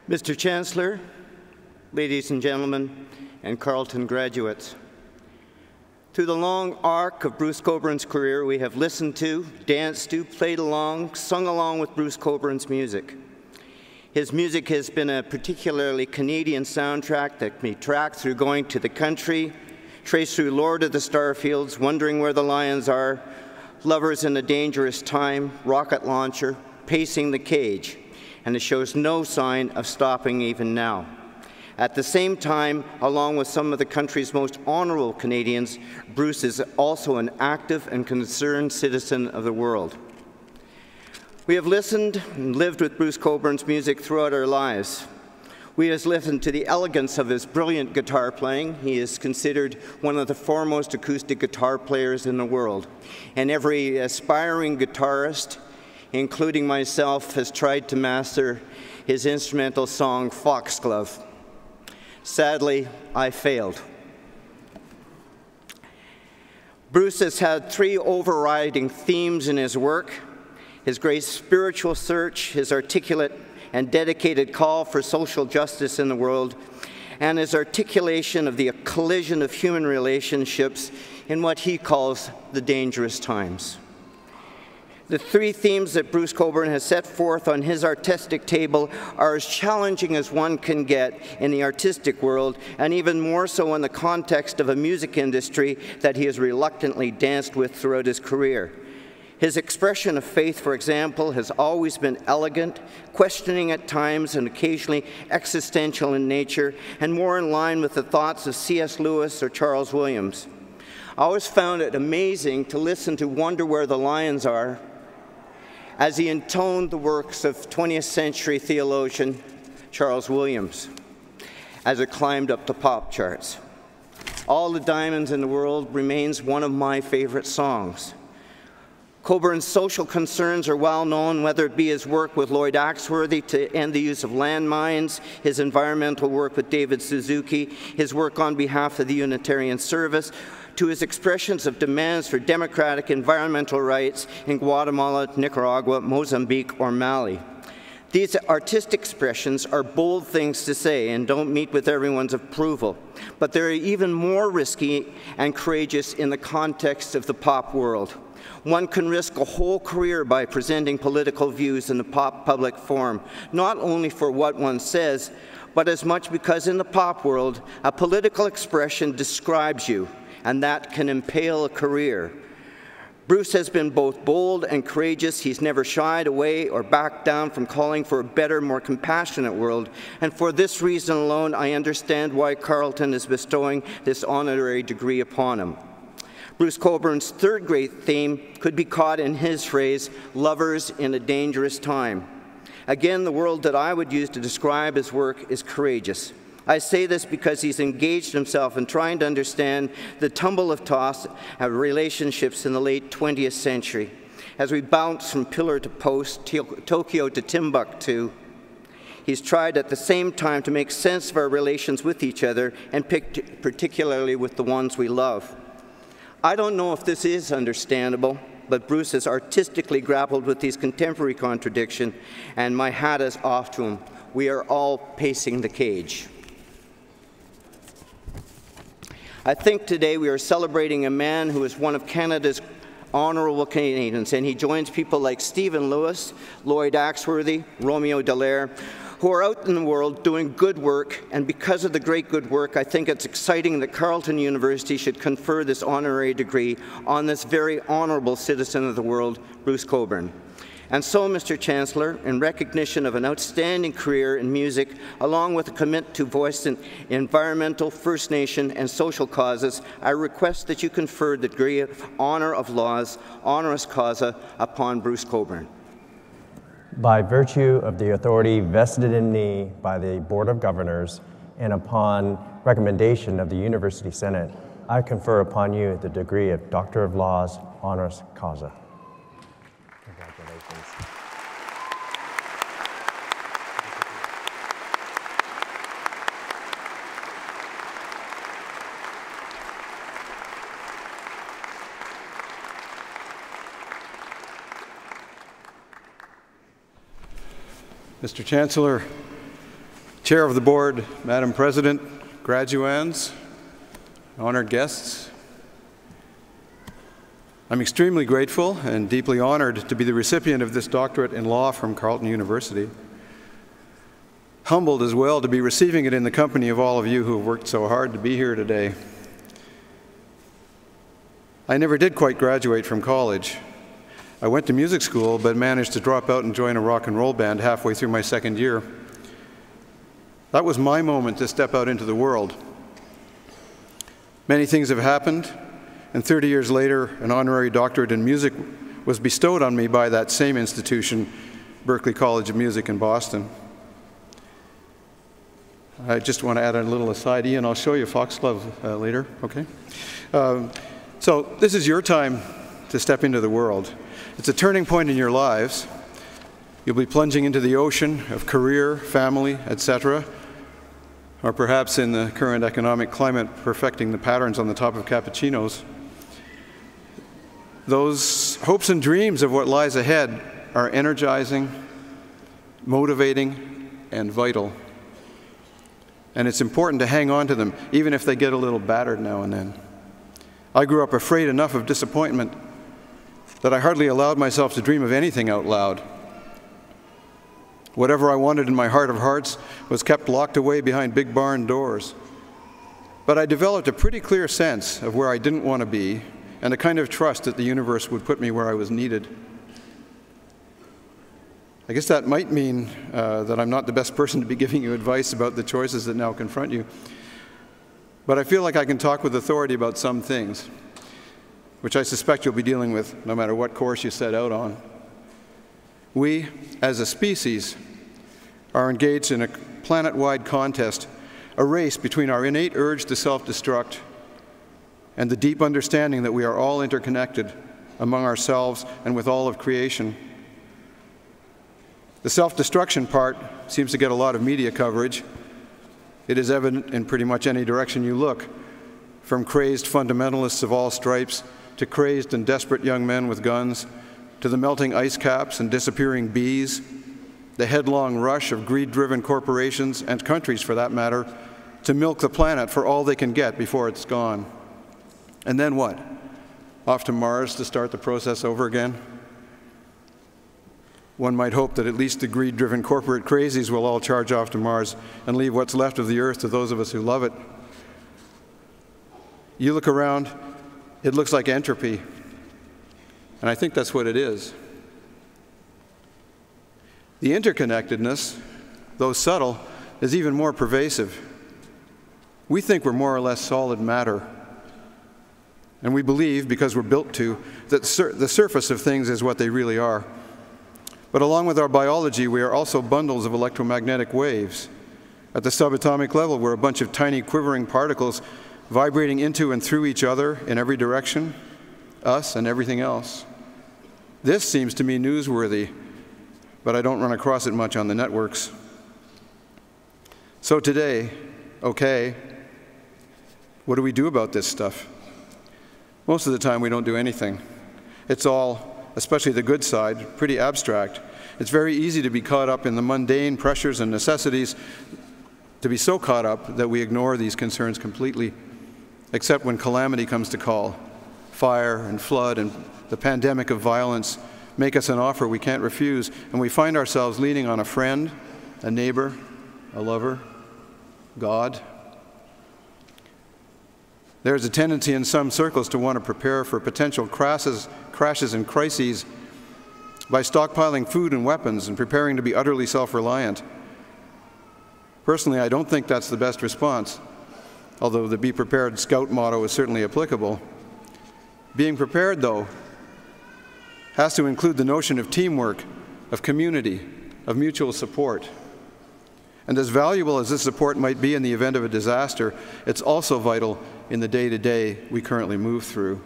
Mr. Chancellor, ladies and gentlemen, and Carleton graduates, through the long arc of Bruce Cockburn's career, we have listened to, danced to, played along, sung along with Bruce Cockburn's music. His music has been a particularly Canadian soundtrack that can be tracked through Going to the Country, traced through Lord of the Starfields, Wondering Where the Lions Are, Lovers in a Dangerous Time, Rocket Launcher, Pacing the Cage, and it shows no sign of stopping even now. At the same time, along with some of the country's most honorable Canadians, Bruce is also an active and concerned citizen of the world. We have listened and lived with Bruce Cockburn's music throughout our lives. We have listened to the elegance of his brilliant guitar playing. He is considered one of the foremost acoustic guitar players in the world. And every aspiring guitarist, including myself, has tried to master his instrumental song, Foxglove. Sadly, I failed. Bruce has had three overriding themes in his work: his great spiritual search, his articulate and dedicated call for social justice in the world, and his articulation of the collision of human relationships in what he calls the dangerous times. The three themes that Bruce Cockburn has set forth on his artistic table are as challenging as one can get in the artistic world, and even more so in the context of a music industry that he has reluctantly danced with throughout his career. His expression of faith, for example, has always been elegant, questioning at times and occasionally existential in nature, and more in line with the thoughts of C.S. Lewis or Charles Williams. I always found it amazing to listen to Wonder Where the Lions Are as he intoned the works of 20th century theologian Charles Williams as it climbed up the pop charts. All the Diamonds in the World remains one of my favorite songs. Cockburn's social concerns are well known, whether it be his work with Lloyd Axworthy to end the use of landmines, his environmental work with David Suzuki, his work on behalf of the Unitarian Service, to his expressions of demands for democratic environmental rights in Guatemala, Nicaragua, Mozambique, or Mali. These artistic expressions are bold things to say and don't meet with everyone's approval, but they're even more risky and courageous in the context of the pop world. One can risk a whole career by presenting political views in the pop public forum, not only for what one says, but as much because in the pop world, a political expression describes you, and that can impale a career. Bruce has been both bold and courageous. He's never shied away or backed down from calling for a better, more compassionate world. And for this reason alone, I understand why Carleton is bestowing this honorary degree upon him. Bruce Cockburn's third great theme could be caught in his phrase, lovers in a dangerous time. Again, the word that I would use to describe his work is courageous. I say this because he's engaged himself in trying to understand the tumble of toss of relationships in the late 20th century. As we bounce from pillar to post, Tokyo to Timbuktu, he's tried at the same time to make sense of our relations with each other, and particularly with the ones we love. I don't know if this is understandable, but Bruce has artistically grappled with these contemporary contradictions, and my hat is off to him. We are all pacing the cage. I think today we are celebrating a man who is one of Canada's honorable Canadians, and he joins people like Stephen Lewis, Lloyd Axworthy, Romeo Dallaire, who are out in the world doing good work, and because of the great good work, I think it's exciting that Carleton University should confer this honorary degree on this very honorable citizen of the world, Bruce Cockburn. And so, Mr. Chancellor, in recognition of an outstanding career in music, along with a commitment to voicing environmental, First Nation, and social causes, I request that you confer the degree of Honor of Laws, honoris causa, upon Bruce Cockburn. By virtue of the authority vested in me by the Board of Governors and upon recommendation of the University Senate, I confer upon you the degree of Doctor of Laws, honoris causa. Congratulations. Mr. Chancellor, Chair of the Board, Madam President, graduands, honored guests, I'm extremely grateful and deeply honored to be the recipient of this doctorate in law from Carleton University. Humbled as well to be receiving it in the company of all of you who have worked so hard to be here today. I never did quite graduate from college. I went to music school, but managed to drop out and join a rock and roll band halfway through my second year. That was my moment to step out into the world. Many things have happened, and 30 years later, an honorary doctorate in music was bestowed on me by that same institution, Berklee College of Music in Boston. I just want to add a little aside. Ian, I'll show you Foxglove later, okay? So this is your time to step into the world. It's a turning point in your lives. You'll be plunging into the ocean of career, family, etc., or perhaps in the current economic climate, perfecting the patterns on the top of cappuccinos. Those hopes and dreams of what lies ahead are energizing, motivating, and vital. And it's important to hang on to them, even if they get a little battered now and then. I grew up afraid enough of disappointment that I hardly allowed myself to dream of anything out loud. Whatever I wanted in my heart of hearts was kept locked away behind big barn doors. But I developed a pretty clear sense of where I didn't want to be, and a kind of trust that the universe would put me where I was needed. I guess that might mean that I'm not the best person to be giving you advice about the choices that now confront you. But I feel like I can talk with authority about some things, which I suspect you'll be dealing with no matter what course you set out on. We, as a species, are engaged in a planet-wide contest, a race between our innate urge to self-destruct and the deep understanding that we are all interconnected among ourselves and with all of creation. The self-destruction part seems to get a lot of media coverage. It is evident in pretty much any direction you look, from crazed fundamentalists of all stripes to crazed and desperate young men with guns, to the melting ice caps and disappearing bees, the headlong rush of greed-driven corporations and countries, for that matter, to milk the planet for all they can get before it's gone. And then what? Off to Mars to start the process over again? One might hope that at least the greed-driven corporate crazies will all charge off to Mars and leave what's left of the Earth to those of us who love it. You look around, it looks like entropy. And I think that's what it is. The interconnectedness, though subtle, is even more pervasive. We think we're more or less solid matter. And we believe, because we're built to, that the surface of things is what they really are. But along with our biology, we are also bundles of electromagnetic waves. At the subatomic level, we're a bunch of tiny quivering particles vibrating into and through each other in every direction, us and everything else. This seems to me newsworthy, but I don't run across it much on the networks. So today, okay, what do we do about this stuff? Most of the time we don't do anything. It's all, especially the good side, pretty abstract. It's very easy to be caught up in the mundane pressures and necessities, to be so caught up that we ignore these concerns completely, except when calamity comes to call. Fire and flood and the pandemic of violence make us an offer we can't refuse, and we find ourselves leaning on a friend, a neighbor, a lover, God. There's a tendency in some circles to want to prepare for potential crashes and crises by stockpiling food and weapons and preparing to be utterly self-reliant. Personally, I don't think that's the best response, although the Be Prepared Scout motto is certainly applicable. Being prepared, though, has to include the notion of teamwork, of community, of mutual support. And as valuable as this support might be in the event of a disaster, it's also vital in the day-to-day we currently move through.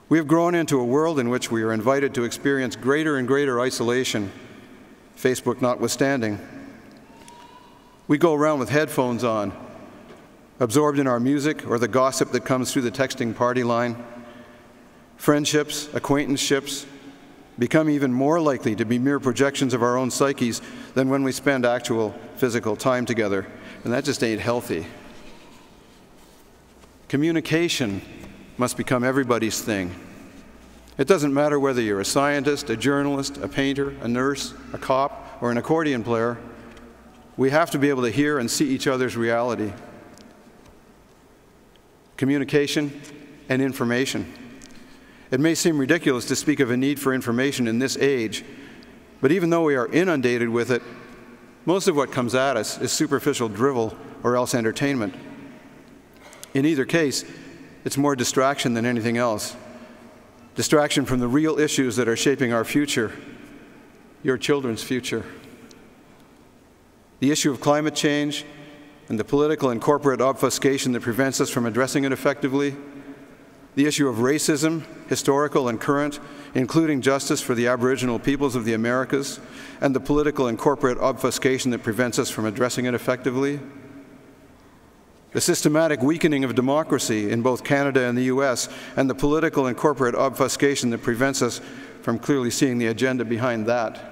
We have grown into a world in which we are invited to experience greater and greater isolation, Facebook notwithstanding. We go around with headphones on, absorbed in our music or the gossip that comes through the texting party line. Friendships, acquaintanceships, become even more likely to be mere projections of our own psyches than when we spend actual physical time together. And that just ain't healthy. Communication must become everybody's thing. It doesn't matter whether you're a scientist, a journalist, a painter, a nurse, a cop, or an accordion player. We have to be able to hear and see each other's reality. Communication and information. It may seem ridiculous to speak of a need for information in this age, but even though we are inundated with it, most of what comes at us is superficial drivel or else entertainment. In either case, it's more distraction than anything else. Distraction from the real issues that are shaping our future, your children's future. The issue of climate change and the political and corporate obfuscation that prevents us from addressing it effectively. The issue of racism, historical and current, including justice for the Aboriginal peoples of the Americas, and the political and corporate obfuscation that prevents us from addressing it effectively. The systematic weakening of democracy in both Canada and the US, and the political and corporate obfuscation that prevents us from clearly seeing the agenda behind that.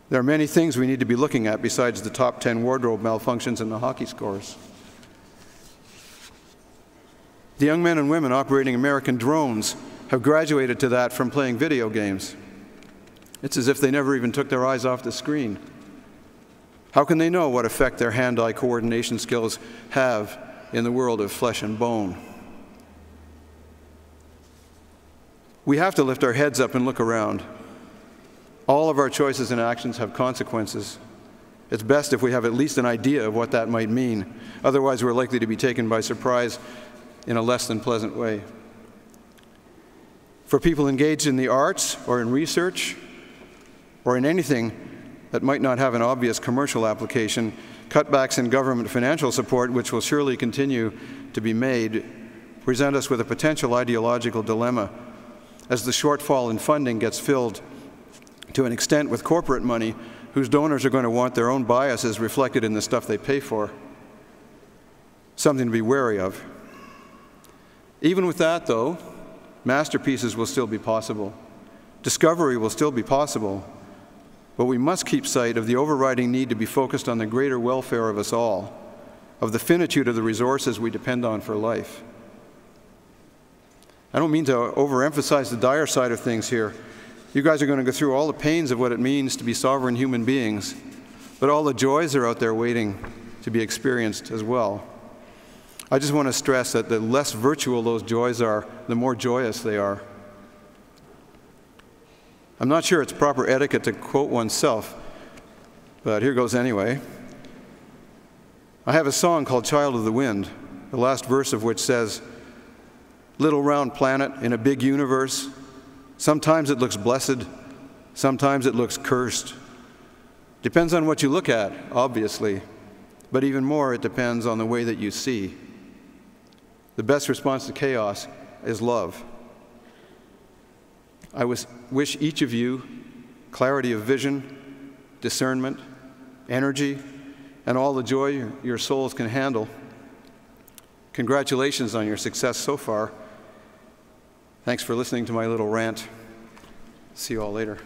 There are many things we need to be looking at besides the top 10 wardrobe malfunctions and the hockey scores. The young men and women operating American drones have graduated to that from playing video games. It's as if they never even took their eyes off the screen. How can they know what effect their hand-eye coordination skills have in the world of flesh and bone? We have to lift our heads up and look around. All of our choices and actions have consequences. It's best if we have at least an idea of what that might mean. Otherwise, we're likely to be taken by surprise in a less than pleasant way. For people engaged in the arts or in research or in anything that might not have an obvious commercial application, cutbacks in government financial support, which will surely continue to be made, present us with a potential ideological dilemma as the shortfall in funding gets filled to an extent with corporate money whose donors are going to want their own biases reflected in the stuff they pay for. Something to be wary of. Even with that, though, masterpieces will still be possible. Discovery will still be possible. But we must keep sight of the overriding need to be focused on the greater welfare of us all, of the finitude of the resources we depend on for life. I don't mean to overemphasize the dire side of things here. You guys are going to go through all the pains of what it means to be sovereign human beings, but all the joys are out there waiting to be experienced as well. I just want to stress that the less virtual those joys are, the more joyous they are. I'm not sure it's proper etiquette to quote oneself, but here goes anyway. I have a song called Child of the Wind, the last verse of which says, "Little round planet in a big universe, sometimes it looks blessed, sometimes it looks cursed. Depends on what you look at, obviously, but even more it depends on the way that you see. The best response to chaos is love." I wish each of you clarity of vision, discernment, energy, and all the joy your souls can handle. Congratulations on your success so far. Thanks for listening to my little rant. See you all later.